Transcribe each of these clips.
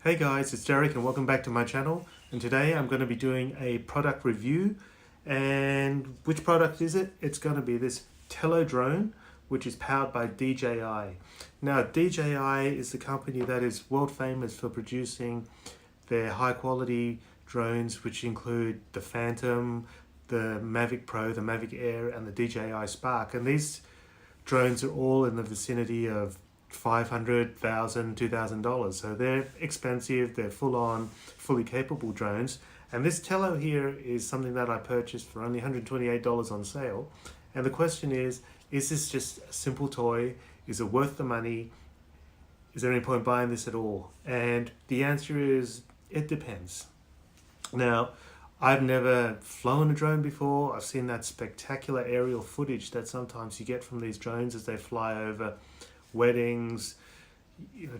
Hey guys, it's Derek and welcome back to my channel. And today I'm going to be doing a product review. And which product is it? It's going to be this Tello drone, which is powered by DJI. Now, DJI is the company that is world famous for producing their high quality drones, which include the Phantom, the Mavic Pro, the Mavic Air, and the DJI Spark. And these drones are all in the vicinity of $500, $2,000. So they're expensive, they're full on, fully capable drones. And this Tello here is something that I purchased for only $128 on sale. And the question is this just a simple toy? Is it worth the money? Is there any point buying this at all? And the answer is, it depends. Now, I've never flown a drone before. I've seen that spectacular aerial footage that sometimes you get from these drones as they fly over weddings,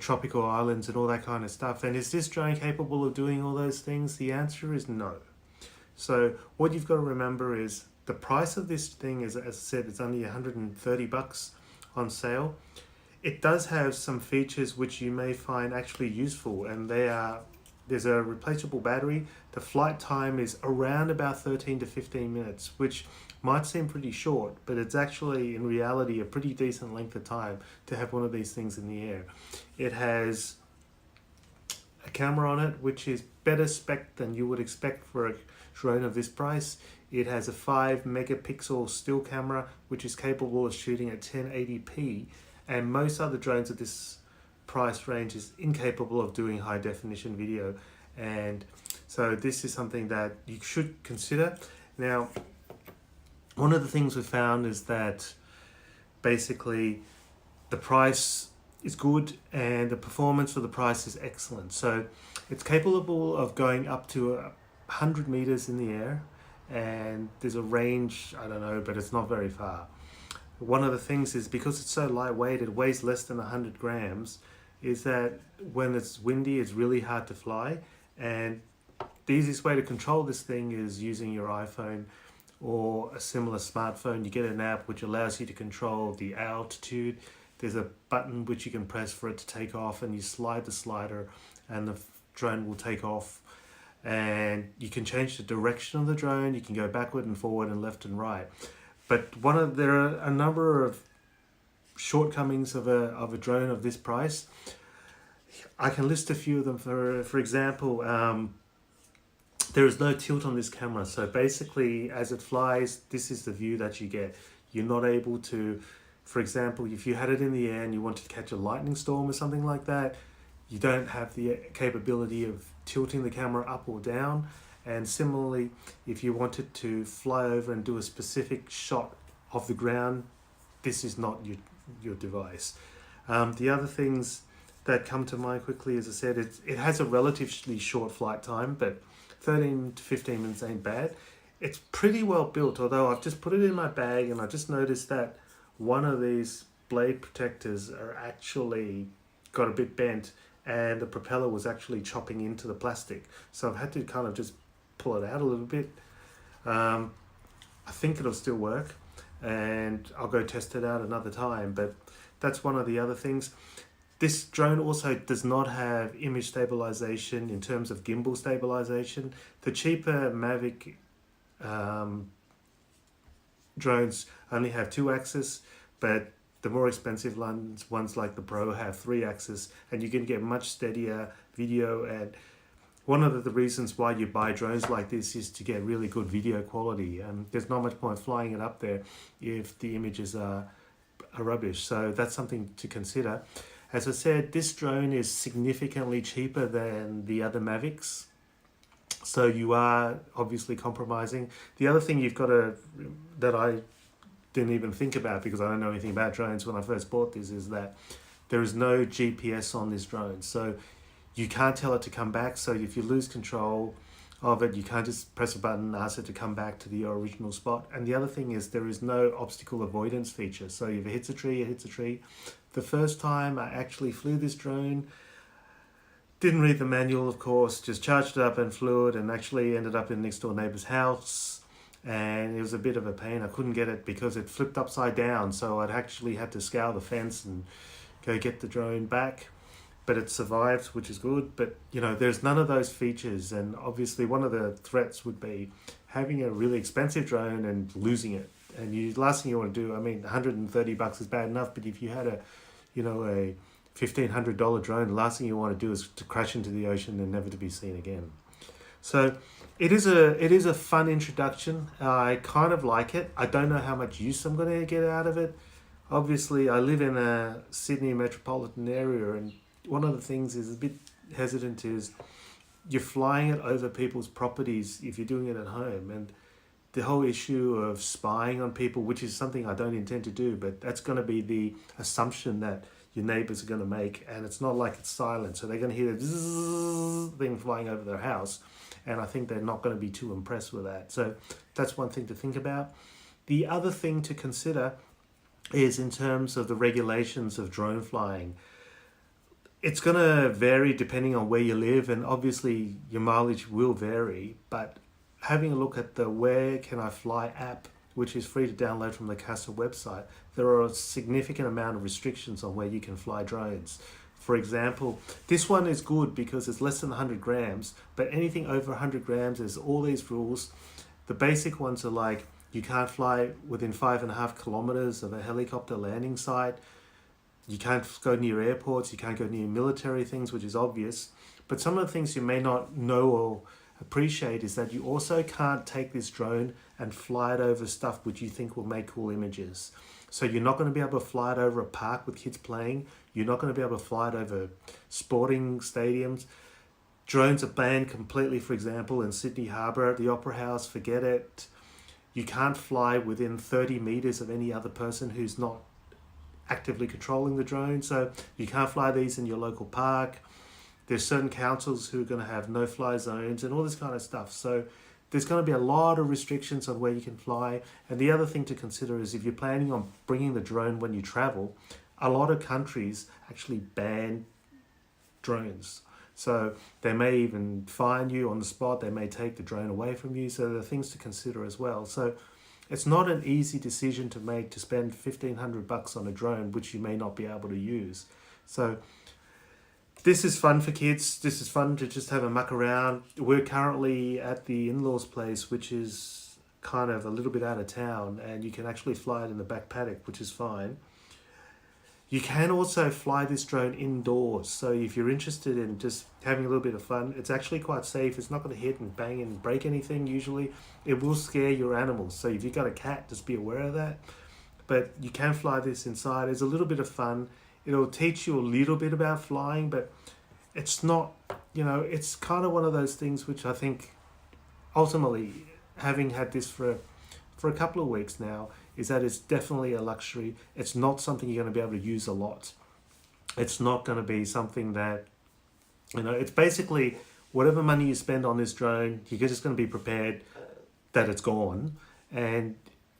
tropical islands and all that kind of stuff. And is this drone capable of doing all those things? The answer is no. So what you've got to remember is the price of this thing is, as I said, it's only 130 bucks on sale. It does have some features which you may find actually useful, and there's a replaceable battery. The flight time is around about 13 to 15 minutes, which might seem pretty short, but it's actually in reality a pretty decent length of time to have one of these things in the air. It has a camera on it which is better spec than you would expect for a drone of this price. It has a 5 megapixel still camera which is capable of shooting at 1080p, and most other drones at this price range is incapable of doing high definition video. And so this is something that you should consider. Now, one of the things we found is that basically the price is good and the performance for the price is excellent. So it's capable of going up to 100 meters in the air, and there's a range, I don't know, but it's not very far. One of the things is, because it's so lightweight, it weighs less than 100 grams, is that when it's windy, it's really hard to fly. And the easiest way to control this thing is using your iPhone or a similar smartphone. You get an app which allows you to control the altitude. There's a button which you can press for it to take off, and you slide the slider and the drone will take off. And you can change the direction of the drone. You can go backward and forward and left and right. But there are a number of shortcomings of a drone of this price. I can list a few of them. For example, there is no tilt on this camera. So basically, as it flies, this is the view that you get. You're not able to, for example, if you had it in the air and you wanted to catch a lightning storm or something like that, you don't have the capability of tilting the camera up or down. And similarly, if you wanted to fly over and do a specific shot of the ground, this is not your device. The other things that come to mind quickly, as I said, it has a relatively short flight time, but 13 to 15 minutes ain't bad. It's pretty well built, although I've just put it in my bag and I just noticed that one of these blade protectors are actually got a bit bent, and the propeller was actually chopping into the plastic. So I've had to kind of just pull it out a little bit. I think it'll still work, and I'll go test it out another time, but that's one of the other things. This drone also does not have image stabilization in terms of gimbal stabilization. The cheaper Mavic drones only have 2-axis, but the more expensive ones like the Pro have 3-axis, and you can get much steadier video. And one of the reasons why you buy drones like this is to get really good video quality. There's not much point flying it up there if the images are rubbish. So that's something to consider. As I said, this drone is significantly cheaper than the other Mavics, so you are obviously compromising. The other thing that I didn't even think about, because I don't know anything about drones when I first bought this, is that there is no GPS on this drone. So you can't tell it to come back. So if you lose control of it, you can't just press a button and ask it to come back to the original spot. And the other thing is, there is no obstacle avoidance feature. So if it hits a tree, it hits a tree. The first time I actually flew this drone, didn't read the manual, of course, just charged it up and flew it, and actually ended up in next door neighbor's house. And it was a bit of a pain. I couldn't get it because it flipped upside down. So I'd actually had to scale the fence and go get the drone back. but it survived, which is good. But there's none of those features, and obviously one of the threats would be having a really expensive drone and losing it. And last thing you want to do, I mean, $130 is bad enough, but if you had a $1,500 drone, the last thing you want to do is to crash into the ocean and never to be seen again. So it is a fun introduction. I kind of like it. I don't know how much use I'm going to get out of it. Obviously, I live in a Sydney metropolitan area, and one of the things is a bit hesitant is you're flying it over people's properties if you're doing it at home, and the whole issue of spying on people, which is something I don't intend to do, but that's going to be the assumption that your neighbors are going to make, and it's not like it's silent, so they're going to hear the zzz thing flying over their house, and I think they're not going to be too impressed with that. So that's one thing to think about. The other thing to consider is in terms of the regulations of drone flying. It's going to vary depending on where you live, and obviously your mileage will vary, but having a look at the Where Can I Fly app, which is free to download from the CASA website, there are a significant amount of restrictions on where you can fly drones. For example, this one is good because it's less than 100 grams, but anything over 100 grams, there's all these rules. The basic ones are like, you can't fly within 5.5 kilometers of a helicopter landing site. You can't go near airports. You can't go near military things, which is obvious. But some of the things you may not know or appreciate is that you also can't take this drone and fly it over stuff which you think will make cool images. So you're not going to be able to fly it over a park with kids playing. You're not going to be able to fly it over sporting stadiums. Drones are banned completely, for example, in Sydney Harbour at the Opera House. Forget it. You can't fly within 30 meters of any other person who's not actively controlling the drone. So you can't fly these in your local park. There's certain councils who are going to have no-fly zones and all this kind of stuff. So there's going to be a lot of restrictions on where you can fly. And the other thing to consider is if you're planning on bringing the drone when you travel, a lot of countries actually ban drones. So they may even fine you on the spot. They may take the drone away from you. So there are things to consider as well. So it's not an easy decision to make to spend $1,500 on a drone, which you may not be able to use. So this is fun for kids. This is fun to just have a muck around. We're currently at the in-laws place, which is kind of a little bit out of town, and you can actually fly it in the back paddock, which is fine. You can also fly this drone indoors. So if you're interested in just having a little bit of fun, it's actually quite safe. It's not going to hit and bang and break anything usually. It will scare your animals. So if you've got a cat, just be aware of that. But you can fly this inside. It's a little bit of fun. It'll teach you a little bit about flying, but it's not, it's kind of one of those things which I think ultimately, having had this for a couple of weeks now, is that it's definitely a luxury. It's not something you're going to be able to use a lot. It's not going to be something that, it's basically whatever money you spend on this drone, you're just going to be prepared that it's gone. And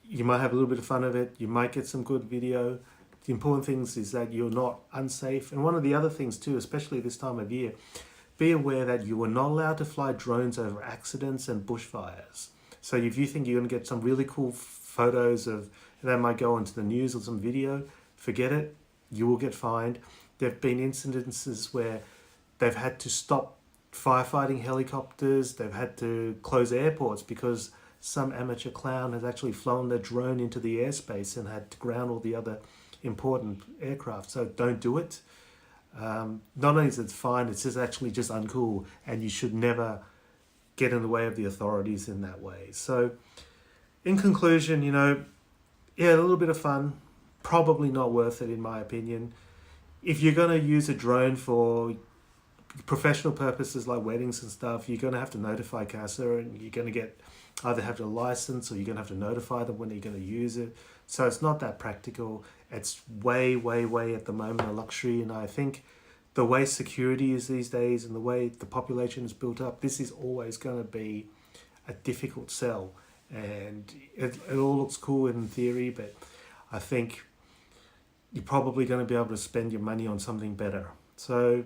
you might have a little bit of fun of it. You might get some good video. The important things is that you're not unsafe. And one of the other things too, especially this time of year, be aware that you are not allowed to fly drones over accidents and bushfires. So if you think you're going to get some really cool photos of that might go into the news or some video, forget it. You will get fined. There have been incidences where they've had to stop firefighting helicopters. They've had to close airports because some amateur clown has actually flown their drone into the airspace and had to ground all the other important aircraft. So don't do it. Not only is it fine, it's just actually just uncool, and you should never get in the way of the authorities in that way. So in conclusion, a little bit of fun, probably not worth it in my opinion. If you're going to use a drone for professional purposes like weddings and stuff, you're going to have to notify CASA, and you're going to either have a license or you're going to have to notify them when you're going to use it. So it's not that practical. It's way, way, way at the moment a luxury. And I think the way security is these days and the way the population is built up, this is always going to be a difficult sell. And it all looks cool in theory, but I think you're probably going to be able to spend your money on something better. So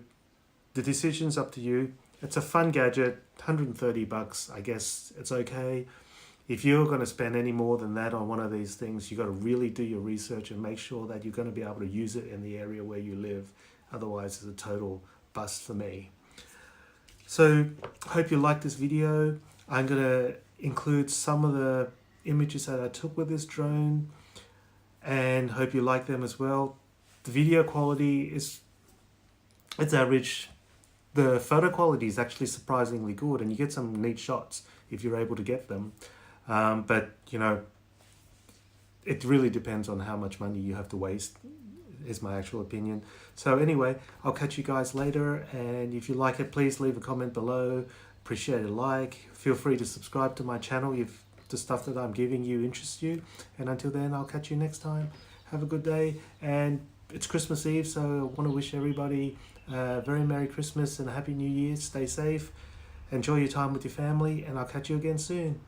the decision's up to you. It's a fun gadget, $130, I guess it's okay. If you're going to spend any more than that on one of these things, you've got to really do your research and make sure that you're going to be able to use it in the area where you live. Otherwise, it's a total fuss for me. So hope you like this video. I'm going to include some of the images that I took with this drone and hope you like them as well. The video quality it's average. The photo quality is actually surprisingly good, and you get some neat shots if you're able to get them. But you know, it really depends on how much money you have to waste, is my actual opinion. So anyway, I'll catch you guys later, and if you like it, please leave a comment below. Appreciate a like. Feel free to subscribe to my channel if the stuff that I'm giving you interests you. And until then, I'll catch you next time. Have a good day, and it's Christmas Eve, so I want to wish everybody a very Merry Christmas and a Happy New Year. Stay safe, enjoy your time with your family, and I'll catch you again soon.